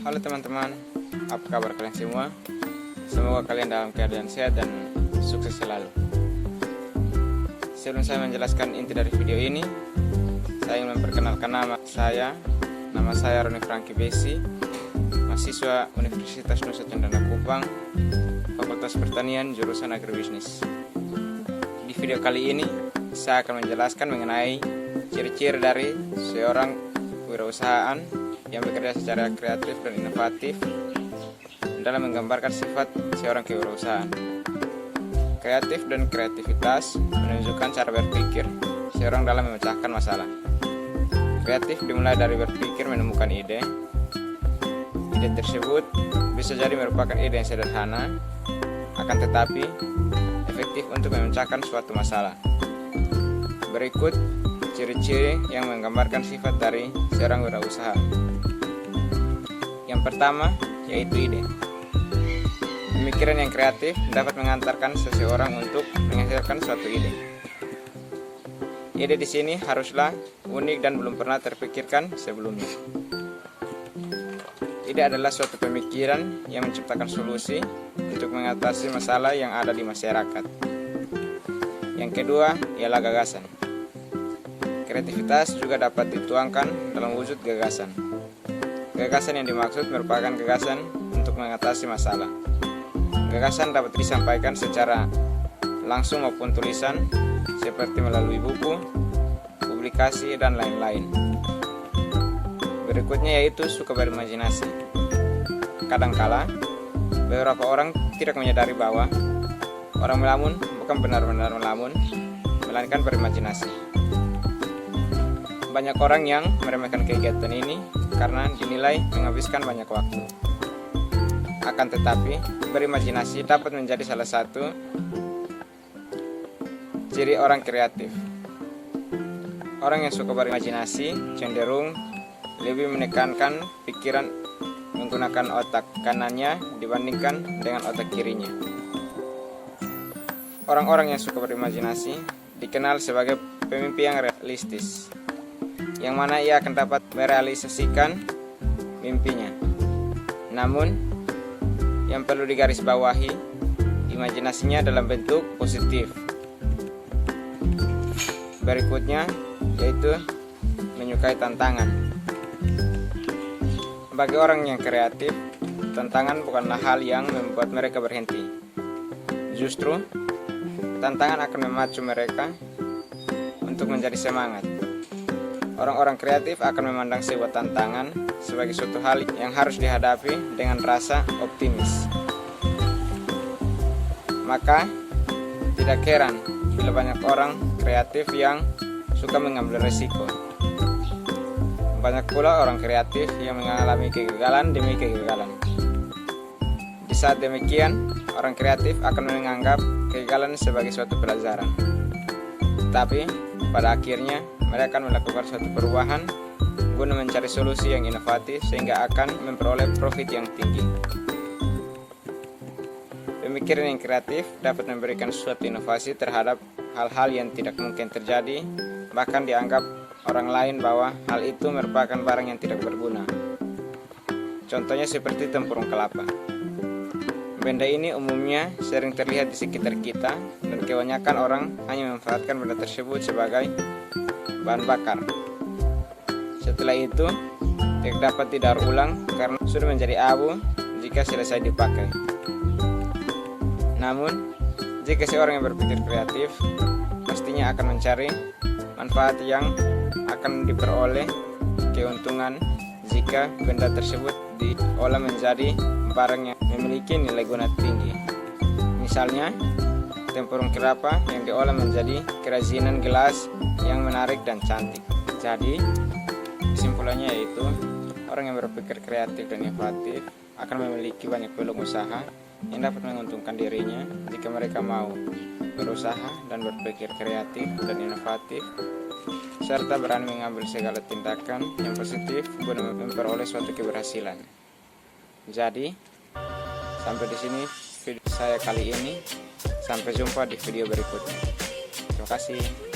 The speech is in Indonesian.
Halo teman-teman, apa kabar kalian semua? Semoga kalian dalam keadaan sehat dan sukses selalu. Sebelum saya menjelaskan inti dari video ini, saya ingin memperkenalkan nama saya. Nama saya Roni Franky Besi, mahasiswa Universitas Nusa Cendana Kupang, Fakultas Pertanian, jurusan Agribisnis. Di video kali ini, saya akan menjelaskan mengenai ciri-ciri dari seorang wirausahaan yang bekerja secara kreatif dan inovatif dalam menggambarkan sifat seorang kewirausahaan. Kreatif dan kreativitas menunjukkan cara berpikir seorang dalam memecahkan masalah. Kreatif dimulai dari berpikir menemukan ide. Ide tersebut bisa jadi merupakan ide yang sederhana, akan tetapi efektif untuk memecahkan suatu masalah. Berikut ciri-ciri yang menggambarkan sifat dari seorang wirausaha. Yang pertama yaitu ide. Pemikiran yang kreatif dapat mengantarkan seseorang untuk menghasilkan suatu ide. Ide di sini haruslah unik dan belum pernah terpikirkan sebelumnya. Ide adalah suatu pemikiran yang menciptakan solusi untuk mengatasi masalah yang ada di masyarakat. Yang kedua ialah gagasan. Kreativitas juga dapat dituangkan dalam wujud gagasan. Gagasan yang dimaksud merupakan gagasan untuk mengatasi masalah. Gagasan dapat disampaikan secara langsung maupun tulisan, seperti melalui buku, publikasi, dan lain-lain. Berikutnya yaitu suka berimajinasi. Kadangkala, beberapa orang tidak menyadari bahwa orang melamun bukan benar-benar melamun, melainkan berimajinasi. Banyak orang yang meremehkan kegiatan ini karena dinilai menghabiskan banyak waktu. Akan tetapi, berimajinasi dapat menjadi salah satu ciri orang kreatif. Orang yang suka berimajinasi cenderung lebih menekankan pikiran menggunakan otak kanannya dibandingkan dengan otak kirinya. Orang-orang yang suka berimajinasi dikenal sebagai pemimpi yang realistis, yang mana ia akan dapat merealisasikan mimpinya. Namun, yang perlu digarisbawahi, imajinasinya dalam bentuk positif. Berikutnya, yaitu menyukai tantangan. Bagi orang yang kreatif, tantangan bukanlah hal yang membuat mereka berhenti. Justru, tantangan akan memacu mereka untuk menjadi semangat. Orang-orang kreatif akan memandang sebuah tantangan sebagai suatu hal yang harus dihadapi dengan rasa optimis. Maka, tidak heran bila banyak orang kreatif yang suka mengambil risiko. Banyak pula orang kreatif yang mengalami kegagalan demi kegagalan. Di saat demikian, orang kreatif akan menganggap kegagalan sebagai suatu pelajaran. Tapi, pada akhirnya, mereka akan melakukan suatu perubahan guna mencari solusi yang inovatif sehingga akan memperoleh profit yang tinggi. Pemikiran yang kreatif dapat memberikan suatu inovasi terhadap hal-hal yang tidak mungkin terjadi, bahkan dianggap orang lain bahwa hal itu merupakan barang yang tidak berguna. Contohnya seperti tempurung kelapa. Benda ini umumnya sering terlihat di sekitar kita dan kebanyakan orang hanya memanfaatkan benda tersebut sebagai bahan bakar. Setelah itu, tidak dapat didaur ulang karena sudah menjadi abu jika selesai dipakai. Namun, jika seorang yang berpikir kreatif, pastinya akan mencari manfaat yang akan diperoleh keuntungan jika benda tersebut diolah menjadi barang yang memiliki nilai guna tinggi. Misalnya, tempurung kelapa yang diolah menjadi kerajinan gelas yang menarik dan cantik. Jadi, kesimpulannya yaitu orang yang berpikir kreatif dan inovatif akan memiliki banyak peluang usaha yang dapat menguntungkan dirinya jika mereka mau berusaha dan berpikir kreatif dan inovatif, serta berani mengambil segala tindakan yang positif guna memperoleh suatu keberhasilan. Jadi, sampai di sini video saya kali ini. Sampai jumpa di video berikutnya. Terima kasih.